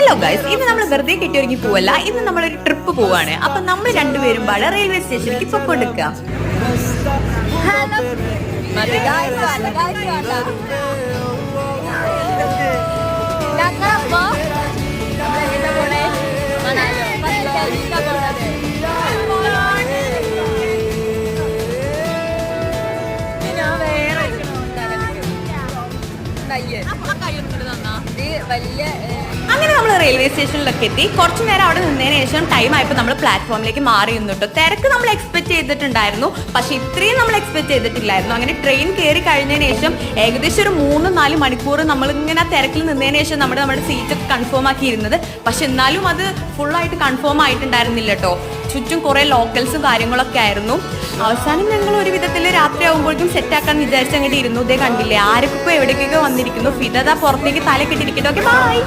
Hello guys, ഇന്ന് നമ്മൾ വെറുതെ കെട്ടിയൊരുങ്ങി പോവല്ല, ഇന്ന് നമ്മളൊരു ട്രിപ്പ് പോവാണ്. അപ്പൊ നമ്മൾ രണ്ടുപേരും പാടെ റെയിൽവേ സ്റ്റേഷനിലേക്ക് പൊക്കോടുക്കാം. അങ്ങനെ നമ്മൾ റെയിൽവേ സ്റ്റേഷനിലൊക്കെ എത്തി. കുറച്ചു നേരം അവിടെ നിന്നതിന് ശേഷം ടൈം ആയപ്പോൾ നമ്മൾ പ്ലാറ്റ്ഫോമിലേക്ക് മാറി നിന്നിട്ടു. തിരക്ക് നമ്മൾ എക്സ്പെക്ട് ചെയ്തിട്ടുണ്ടായിരുന്നു, പക്ഷെ ഇത്രയും നമ്മൾ എക്സ്പെക്ട് ചെയ്തിട്ടില്ലായിരുന്നു. അങ്ങനെ ട്രെയിൻ കയറി കഴിഞ്ഞതിന് ശേഷം ഏകദേശം ഒരു 3-4 മണിക്കൂർ നമ്മളിങ്ങനെ തിരക്കിൽ നിന്നതിന് ശേഷം നമ്മുടെ സീറ്റൊക്കെ കൺഫേം ആക്കിയിരുന്നത്. പക്ഷെ എന്നാലും അത് ഫുള്ളായിട്ട് കൺഫേം ആയിട്ടുണ്ടായിരുന്നില്ല കേട്ടോ. ചുറ്റും കുറേ ലോക്കൽസും കാര്യങ്ങളൊക്കെ ആയിരുന്നു. അവസാനം ഞങ്ങൾ ഒരു വിധത്തിൽ രാത്രി ആകുമ്പോഴേക്കും സെറ്റാക്കാൻ വിചാരിച്ച് അങ്ങോട്ട് ഇരുന്നു. ഇതേ കണ്ടില്ലേ, ആരൊക്കെ എവിടേക്കൊക്കെ വന്നിരിക്കുന്നു. ഫിദ പുറത്തേക്ക് തല കെട്ടിരിക്കട്ടോ. Okay, by.